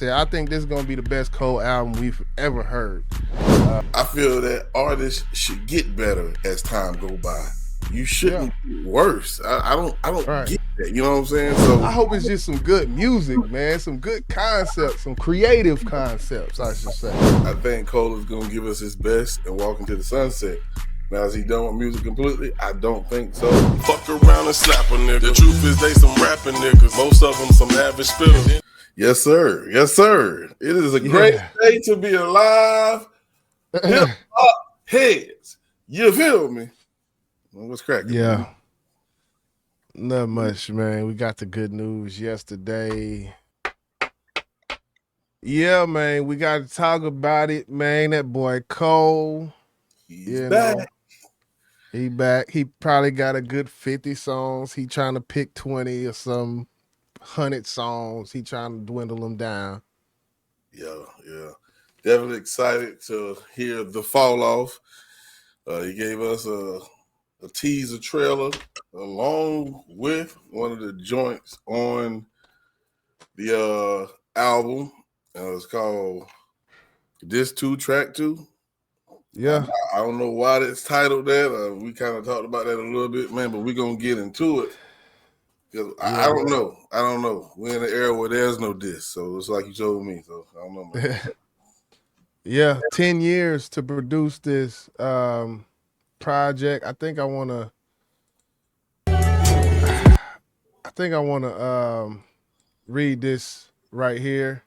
I think this is gonna be the best Cole album we've ever heard. I feel that artists should get better as time go by. You Yeah, shouldn't get worse. I don't right. get that. You know what I'm saying? So I hope it's just some good music, man. Some good concepts, some creative concepts, I should say. I think Cole is gonna give us his best and walk into the sunset. Now, is he done with music completely? I don't think so. Fuck around and slap a nigga. The truth is they some rapping niggas. Most of them some average spitters. Yes, sir. Yes, sir. It is a great day to be alive. Hip hop heads. You feel me? What's cracking? Yeah. Man? Not much, man. We got the good news yesterday. Yeah, man. We got to talk about it, man. That boy Cole. He's back. He back. He probably got a good 50 songs. He trying to pick 20 or some 100 songs. He trying to dwindle them down. Yeah. Definitely excited to hear the fall off. He gave us a teaser trailer along with one of the joints on the album. It's called This 2 Track 2. Yeah. I don't know why it's titled that. We kind of talked about that a little bit, man, but we're going to get into it. I don't know. We're in an era where there's no diss, so it's like you told me. So I don't know, man. Yeah, 10 years to produce this project. I think I want to read this right here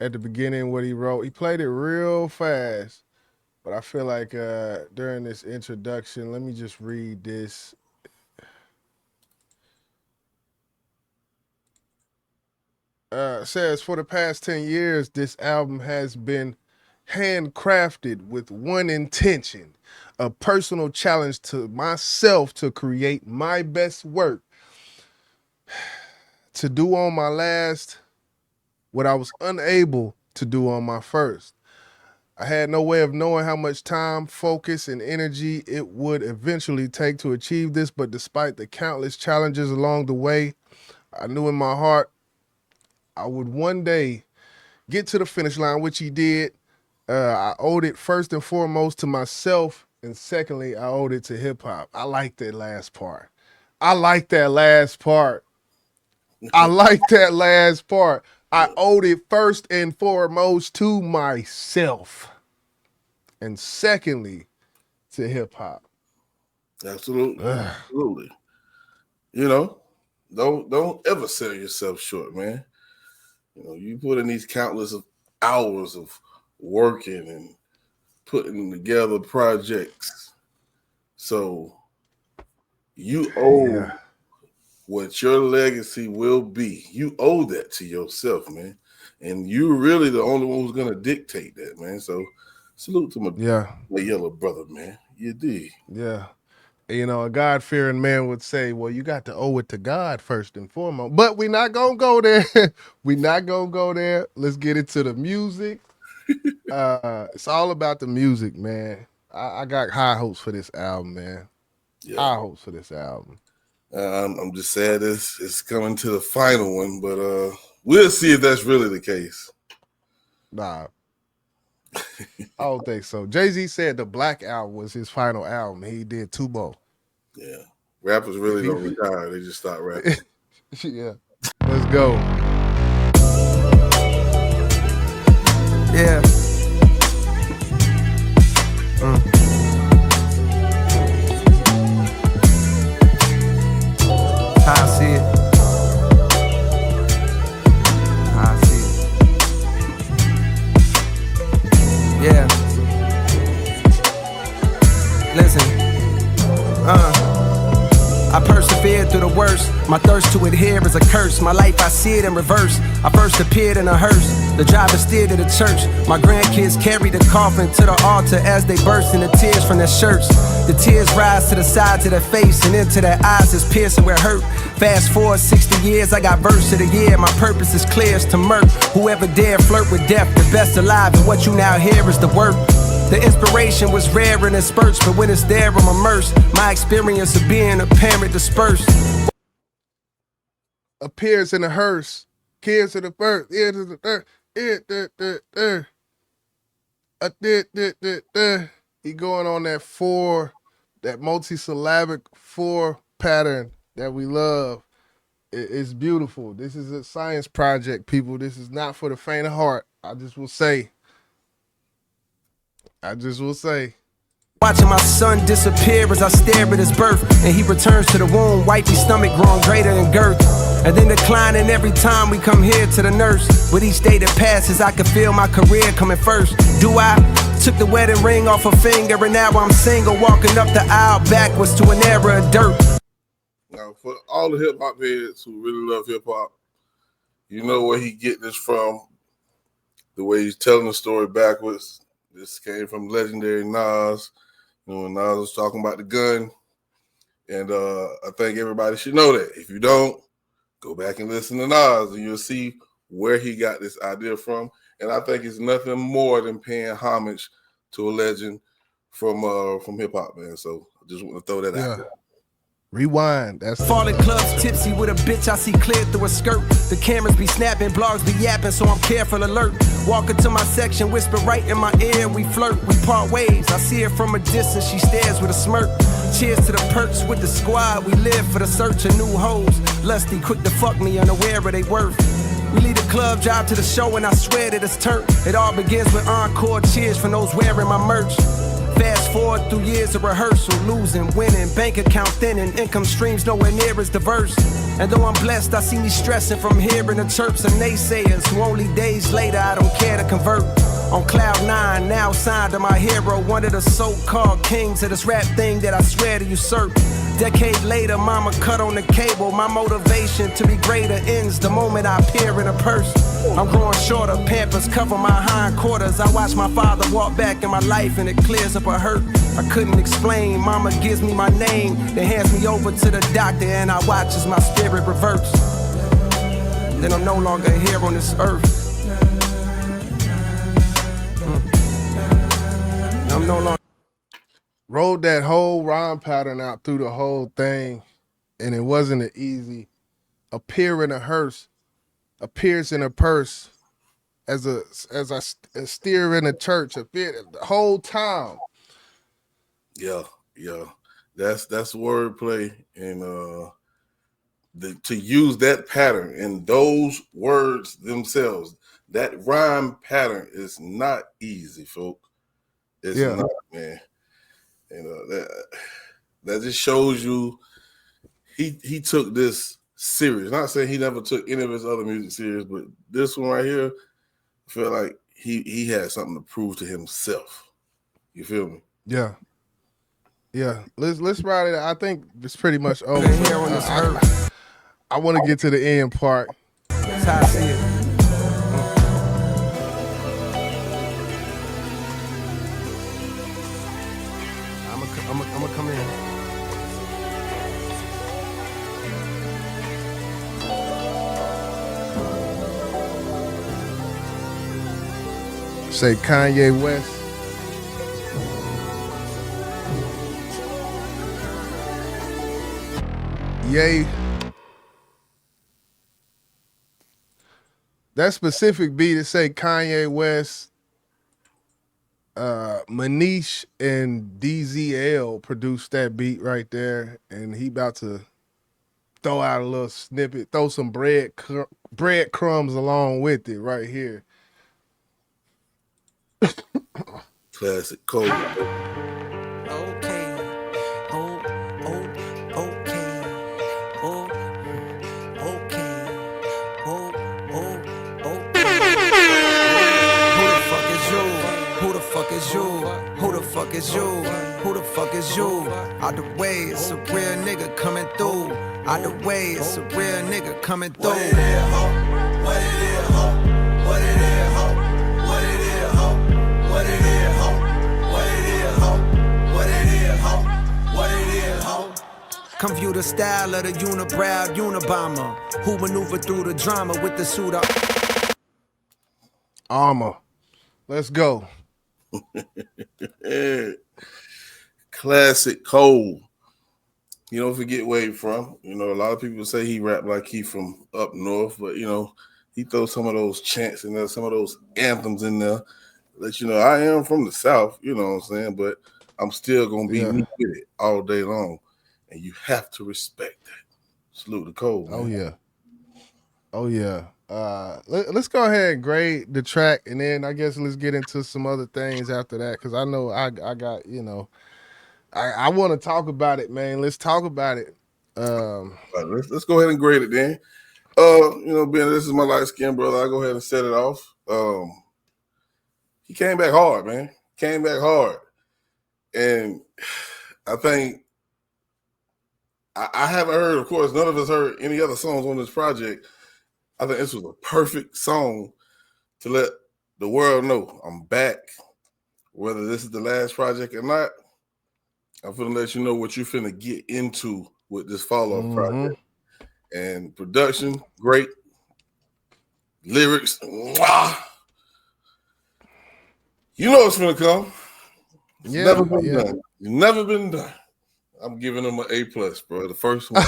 at the beginning what he wrote. He played it real fast, but I feel like during this introduction, let me just read this. Says, for the past 10 years, this album has been handcrafted with one intention, a personal challenge to myself to create my best work, to do on my last what I was unable to do on my first. I had no way of knowing how much time, focus, and energy it would eventually take to achieve this, but despite the countless challenges along the way, I knew in my heart I would one day get to the finish line, which he did. I owed it first and foremost to myself, and secondly, I owed it to hip hop. I like that last part. I owed it first and foremost to myself, and secondly, to hip hop. Absolutely. You know, don't ever sell yourself short, man. You know, you put in these countless of hours of working and putting together projects. So you owe what your legacy will be. You owe that to yourself, man. And you're really the only one who's going to dictate that, man. So salute to my yellow brother, man. You dig? Yeah. You know, a God-fearing man would say, well, you got to owe it to God first and foremost. But we're not going to go there. Let's get into the music. It's all about the music, man. I got high hopes for this album, man. Yeah. High hopes for this album. I'm just sad it's coming to the final one, but we'll see if that's really the case. Nah. I don't think so. Jay-Z said the Black Album was his final album. He did two more. Yeah. Rappers really don't retire. They just stop rapping. Yeah. Let's go. Yeah. How I see it. Yeah. Listen. I persevered through the worst. My thirst to adhere is a curse. My life, I see it in reverse. I first appeared in a hearse. The driver steered to the church. My grandkids carried the coffin to the altar as they burst into tears from their shirts. The tears rise to the sides of their face and into their eyes is piercing where hurt. Fast forward 60 years, I got verse of the year. My purpose is clear, it's to murk whoever dare flirt with death. The best alive, and what you now hear is the work. The inspiration was rare and in spurts, but when it's there, I'm immersed. My experience of being a parent dispersed. Appears in a hearse, kids in the first, ear to the third. He going on that four, that multisyllabic four pattern that we love. It's beautiful. This is a science project, people. This is not for the faint of heart. I just will say. Watching my son disappear as I stare at his birth, and he returns to the womb, wifey stomach growing greater in girth, and then declining every time we come here to the nurse. With each day that passes, I can feel my career coming first. Do I? Took the wedding ring off her finger, and now I'm single, walking up the aisle backwards to an era of dirt. Now, for all the hip hop heads who really love hip hop, you know where he get this from. The way he's telling the story backwards. This came from legendary Nas. You know, when Nas was talking about the gun. And I think everybody should know that. If you don't, go back and listen to Nas and you'll see where he got this idea from. And I think it's nothing more than paying homage to a legend from hip hop, man. So I just want to throw that out there. Rewind. That's falling clubs, tipsy with a bitch I see clear through a skirt. The cameras be snapping, blogs be yapping, so I'm careful alert. Walk into my section, whisper right in my ear, we flirt, we part ways. I see her from a distance, she stares with a smirk. Cheers to the perks with the squad, we live for the search of new hoes. Lusty, quick to fuck me, unaware of they worth. We leave the club, drive to the show, and I swear that it's turned. It all begins with encore cheers from those wearing my merch. Fast forward through years of rehearsal, losing, winning, bank account thinning, income streams nowhere near as diverse. And though I'm blessed, I see me stressing from hearing the chirps of naysayers who only days later I don't care to convert. On cloud nine, now signed to my hero, one of the so-called kings of this rap thing that I swear to usurp. Decade later, mama cut on the cable. My motivation to be greater ends the moment I appear in a purse. I'm growing shorter, Pampers cover my hindquarters. I watch my father walk back in my life and it clears up a hurt I couldn't explain. Mama gives me my name, then hands me over to the doctor, and I watch as my spirit reverts. Then I'm no longer here on this earth. I'm no longer. Rolled that whole rhyme pattern out through the whole thing, and it wasn't an easy. Appear in a hearse, appears in a purse, as I steer in a church, the whole time. Yeah. That's wordplay, and to use that pattern and those words themselves, that rhyme pattern is not easy, folk. It's not, man. And that just shows you he took this serious. Not saying he never took any of his other music serious, but this one right here, I feel like he had something to prove to himself. You feel me? Yeah. Let's ride it. I think it's pretty much over. I want to get to the end part. That's how I see it. I'm gonna come in. Say Kanye West. Yay. That specific beat, it say Kanye West, Manish and DZL produced that beat right there, and he about to throw out a little snippet, throw some breadcrumbs along with it right here. Classic Cole. Who the fuck is you? Who the fuck is you? Out the way, it's a real nigga coming through. Out the way, it's a real nigga coming through. What it is, ho? What it is, ho? What it is, ho? What it is, ho? What it is, ho? What it is, ho? What it is, ho? What it is, ho? Come view the style of the unibrow Unabomber, who maneuver through the drama with the suit up. Armor. Let's go. Classic Cole. You don't forget where he from. You know, a lot of people say he rap like he from up north, but you know, he throws some of those chants in there, some of those anthems in there. Let you know I am from the South, you know what I'm saying, but I'm still gonna be Yeah. me with it all day long, and you have to respect that. Salute to Cole, Oh man. yeah. Oh yeah. Let's go ahead and grade the track, and then I guess let's get into some other things after that, because I know I got I want to talk about it, man. Let's talk about it. Um, All right, let's go ahead and grade it then. Being this is my light skinned brother, I go ahead and set it off. He came back hard, man. Came back hard, and I think I haven't heard. Of course, none of us heard any other songs on this project. I think this was a perfect song to let the world know I'm back. Whether this is the last project or not, I'm finna let you know what you're finna get into with this follow-up mm-hmm. project. And production, great. Lyrics, mwah. You know it's gonna come. It's never Yeah, been yeah. done. It's never been done. I'm giving him an A plus, bro. The first one.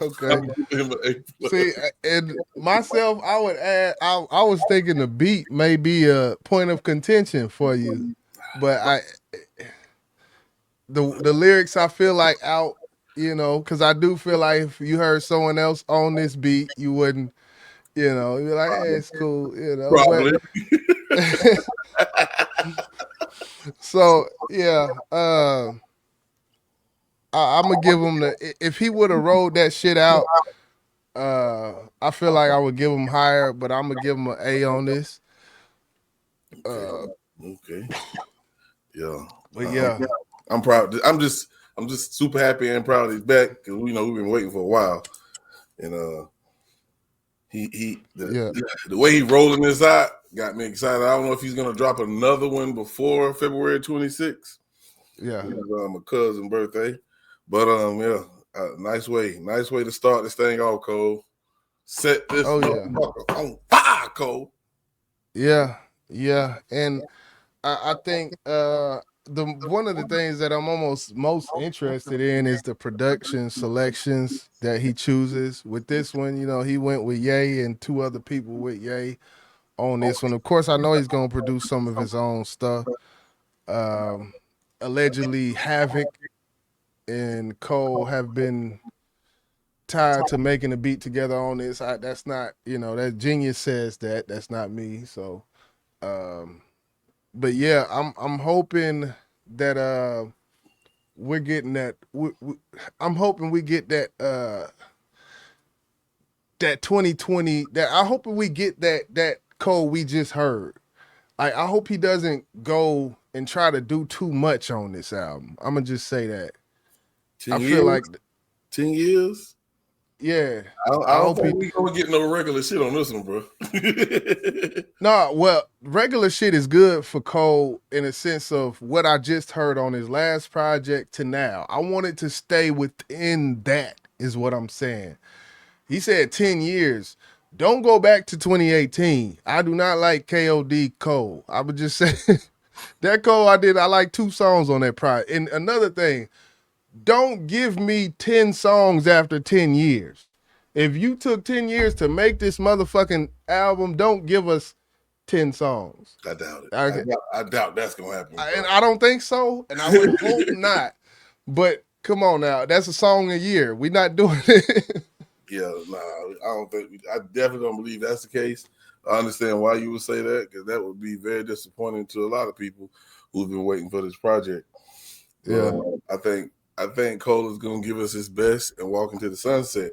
Okay. I'm giving him an A plus. See, and myself, I would add. I was thinking the beat may be a point of contention for you, but the lyrics I feel like out. Because I do feel like if you heard someone else on this beat, you wouldn't. You'd be like, hey, it's cool. But Probably. so yeah. I'm gonna give him if he would have rolled that shit out. I feel like I would give him higher, but I'm gonna give him an A on this. Okay. Uh, Okay. Yeah. but yeah, I'm proud. I'm just super happy and proud he's back because we've been waiting for a while, and he yeah, the way he rolling this out got me excited. I don't know if he's gonna drop another one before February 26th. yeah. My cousin's birthday, but nice way to start this thing off, Cole. Set this Oh yeah, motherfucker on fire, Cole. yeah, yeah. And I think the one of the things that I'm almost most interested in is the production selections that he chooses. With this one, he went with Ye and two other people with Ye on this one. Of course, I know he's gonna produce some of his own stuff. Um, Allegedly, Havoc and Cole have been tied to making a beat together on this. That's not, that Genius says that. That's not me. So, um, but yeah, I'm hoping that we're getting that. I'm hoping we get that 2020. That I hope we get that Cole we just heard. I hope he doesn't go and try to do too much on this album. I'm gonna just say that. 10 I feel years. like, 10 years. yeah. I I don't hope think he. we gonna get no regular shit on this one, bro. No, well, regular shit is good for Cole in a sense of what I just heard on his last project to now. I want it to stay within that, is what I'm saying. He said 10 years. Don't go back to 2018. I do not like KOD Cole. I would just say that Cole I like two songs on that project. And another thing, don't give me 10 songs after 10 years. If you took 10 years to make this motherfucking album, don't give us 10 songs. I doubt it. Okay. I doubt that's gonna happen. And I don't think so, and I would hope not. But come on now, that's a song a year. We're not doing it. Yeah, nah, I don't think. I definitely don't believe that's the case. I understand why you would say that because that would be very disappointing to a lot of people who've been waiting for this project. Yeah. I think Cole is going to give us his best and walk into the sunset.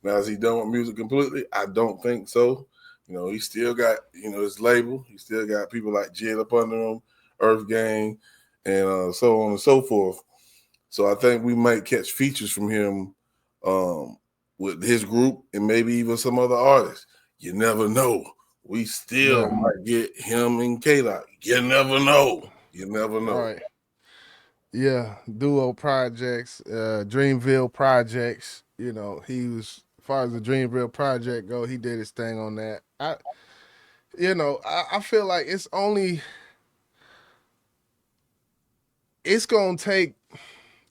Now, is he done with music completely? I don't think so. He still got his label. He still got people like Jed up under him, Earth Gang, and so on and so forth. So I think we might catch features from him with his group and maybe even some other artists. You never know. We still might get him and K-Dot. You never know. You never know. Right. Yeah, duo projects, Dreamville projects. He was as far as the Dreamville project go, he did his thing on that. I feel like it's gonna take.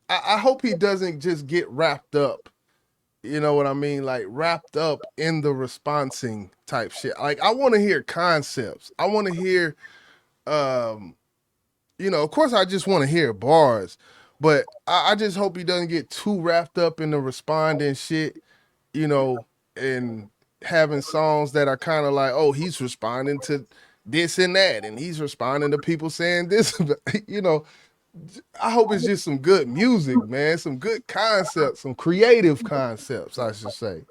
I hope he doesn't just get wrapped up You know what I mean? Like wrapped up in the responsing type shit. Like I want to hear concepts. I want to hear um of course I just want to hear bars, but I just hope he doesn't get too wrapped up in the responding shit, you know, and having songs that are kind of like, oh, he's responding to this and that, and he's responding to people saying this. you know, I hope it's just some good music, man, some good concepts, some creative concepts, I should say.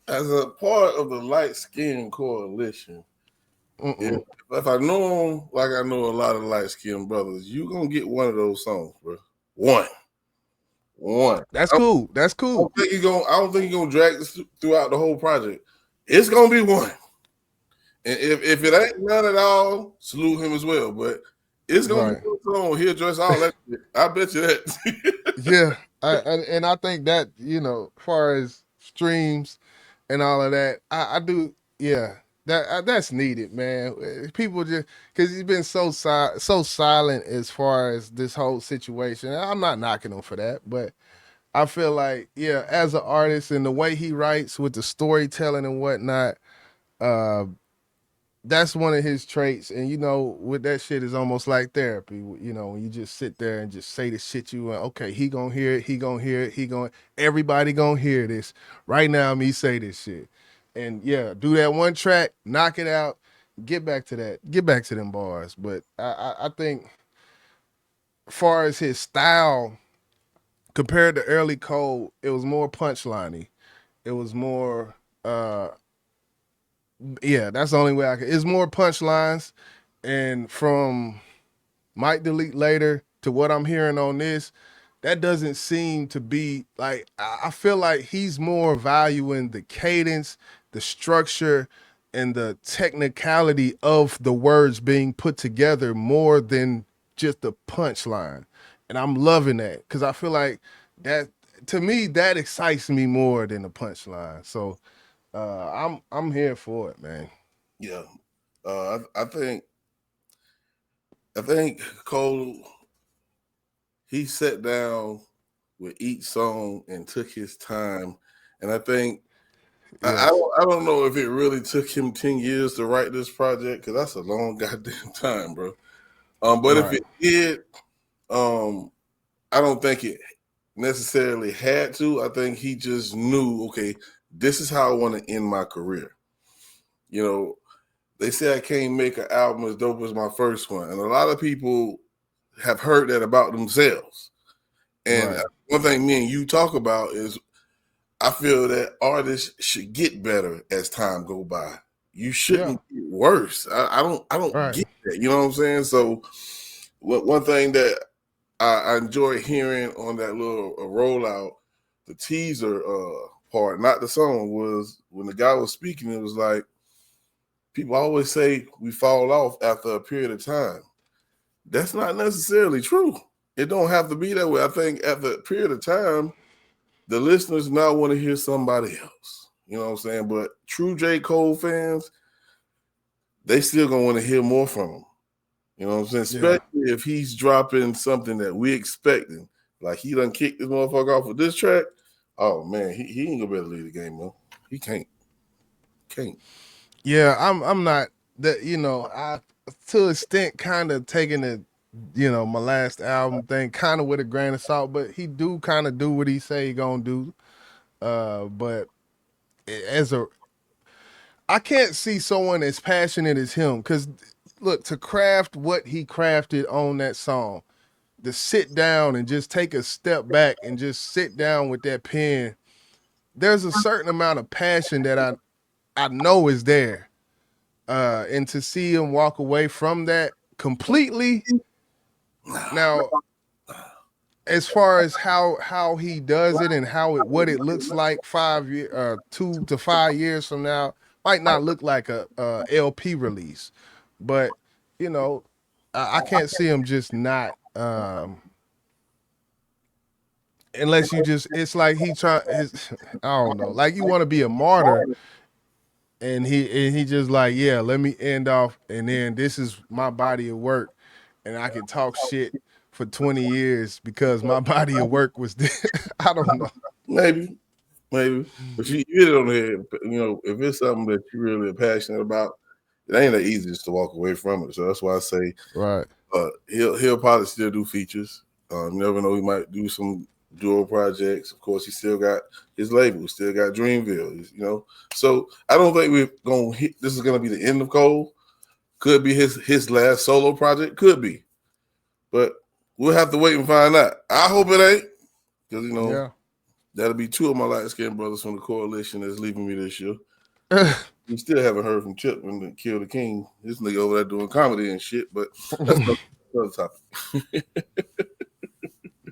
As a part of the light skin coalition, if, Mm-mm. if I know him like I know a lot of light skinned brothers, you gonna get one of those songs, bro. One. One. That's cool. That's cool. I don't think he's gonna drag this throughout the whole project. It's gonna be one. And if it ain't none at all, salute him as well. But it's gonna be Right. one song. He'll address all that shit. I bet you that. Yeah. And I think that, as far as streams and all of that, I do, yeah. That's needed, man. People just because he's been so silent as far as this whole situation. I'm not knocking him for that, but I feel like, yeah, as an artist and the way he writes with the storytelling and whatnot, uh, that's one of his traits. And with that shit is almost like therapy. When you just sit there and just say the shit you want. Okay, he gonna hear it. He gonna hear it. Everybody gonna hear this right now. Me say this shit, and yeah, do that one track, knock it out, get back to that, get back to them bars. But I think, far as his style compared to early Cole, it was more punchliney. It was more, yeah. That's the only way I can. It's more punchlines, and from Might Delete Later to what I'm hearing on this, that doesn't seem to be like. I feel like he's more valuing the cadence, the structure, and the technicality of the words being put together more than just the punchline. And I'm loving that because I feel like that, to me, that excites me more than the punchline. So I'm here for it, man. Yeah. I think Cole, he sat down with each song and took his time. And I think Yes. I don't know if it really took him 10 years to write this project, because that's a long goddamn time, bro. But if Right. it did, um, I don't think it necessarily had to. I think he just knew, okay, this is how I want to end my career. You know, they say I can't make an album as dope as my first one, and a lot of people have heard that about themselves. And Right. one thing me and you talk about is I feel that artists should get better as time go by. You Yeah. shouldn't get worse. I don't Right. get that. You know what I'm saying? So one thing that I enjoy hearing on that little rollout, the teaser part, not the song, was when the guy was speaking. It was like, people always say we fall off after a period of time. That's not necessarily true. It don't have to be that way. I think after a period of time, the listeners now want to hear somebody else. You know what I'm saying? But true J. Cole fans, they still gonna want to hear more from him. You know what I'm saying? Yeah. Especially if he's dropping something that we expecting. Like he done kicked this motherfucker off with this track. Oh man, he ain't gonna be able to leave the game, man. He can't. Can't. Yeah, I'm not that, I to an extent kind of taking it, my last album thing kind of with a grain of salt, but he do kind of do what he say he gonna do. But as a I can't see someone as passionate as him because look, to craft what he crafted on that song, to sit down and just take a step back and just sit down with that pen, there's a certain amount of passion that I know is there. And to see him walk away from that completely. Now, as far as how he does it and what it looks like 5 year 2 to 5 years from now, might not look like a LP release, but you know, I can't see him just not. Unless you just, it's like he try his, I don't know, like you want to be a martyr, and he just like, yeah, let me end off, and then this is my body of work, and I can talk shit for 20 years because my body of work was there. I don't know. Maybe. maybe. But you hit it on the head. You know, if it's something that you really are passionate about, it ain't that easy just to walk away from it. So that's why I say Right. He'll probably still do features. You never know, he might do some duo projects. Of course, he still got his label, still got Dreamville. You know, so I don't think we're gonna hit. This is gonna be the end of Cole. Could be his last solo project. Could be, but we'll have to wait and find out. I hope it ain't, because you know Yeah. that'll be two of my light skinned brothers from the coalition that's leaving me this year. We still haven't heard from Chip and Kill the King. This nigga over there doing comedy and shit, but that's another topic.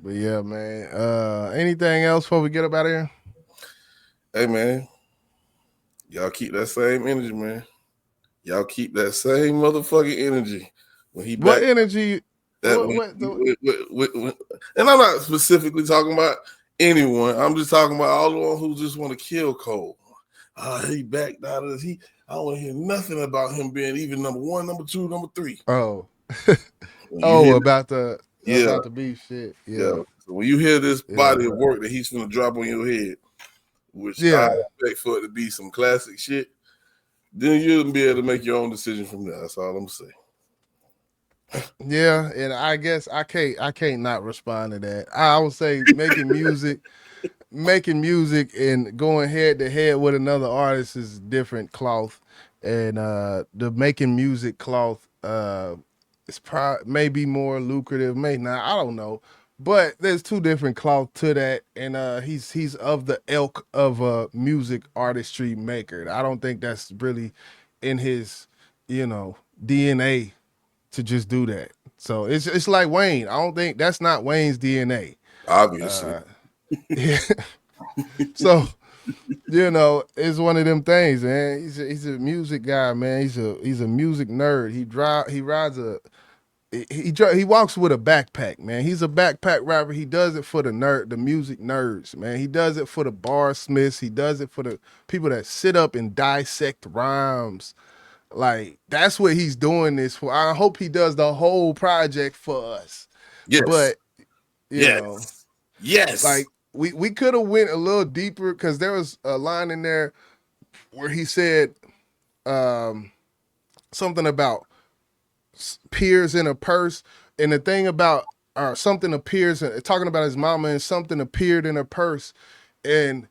But yeah, man. Anything else before we get up out of here? Hey, man. Y'all keep that same energy, man. Y'all keep that same motherfucking energy. When he What back, energy? and I'm not specifically talking about anyone. I'm just talking about all the ones who just want to kill Cole. He backed out of this. I don't want to hear nothing about him being even number one, number two, number three. Oh. About the beef shit. Yeah. So when you hear this body of work that he's gonna drop on your head, which I expect for it to be some classic shit, then you'll be able to make your own decision from there. That's all I'm saying. Yeah, and I guess I can't not respond to that. I would say making music and going head to head with another artist is different cloth, and the making music cloth it's maybe more lucrative, may not, I don't know, but there's two different cloth to that, and he's of the ilk of a music artistry maker. I don't think that's really in his DNA to just do that. So it's like Wayne. I don't think that's not Wayne's DNA. Obviously. Yeah. So, it's one of them things, man. He's a music guy, man. He's a music nerd. He walks with a backpack, man. He's a backpack rapper. He does it for the music nerds, man. He does it for the bar smiths. He does it for the people that sit up and dissect rhymes. Like, that's what he's doing this for. I hope he does the whole project for us. Yes. But yes. Like we could have went a little deeper, because there was a line in there where he said something about peers in a purse, and the thing about something appears, talking about his mama, and something appeared in her purse, and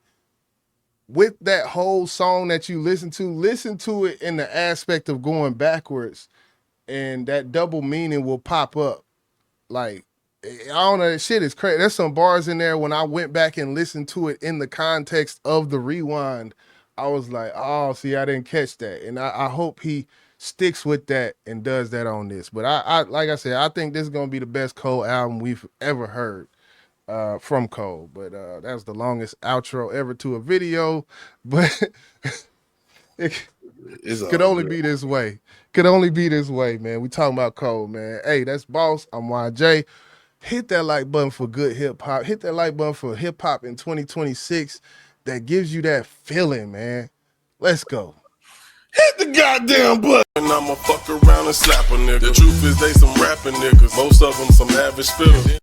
with that whole song that you listen to it in the aspect of going backwards, and that double meaning will pop up. Like, I don't know, that shit is crazy. There's some bars in there, when I went back and listened to it in the context of the rewind, I was like, oh, see, I didn't catch that. And I hope he sticks with that and does that on this. But I like I said, I think this is going to be the best Cole album we've ever heard from Cole. But that was the longest outro ever to a video. But it could only be this way. Could only be this way, man. We talking about Cole, man. Hey, that's Boss. I'm YJ. Hit that like button for good hip hop. Hit that like button for hip hop in 2026 that gives you that feeling, man. Let's go. Hit the goddamn button. And I'ma fuck around and slap a nigga. The truth is they some rapping niggas. Most of them some average spitters.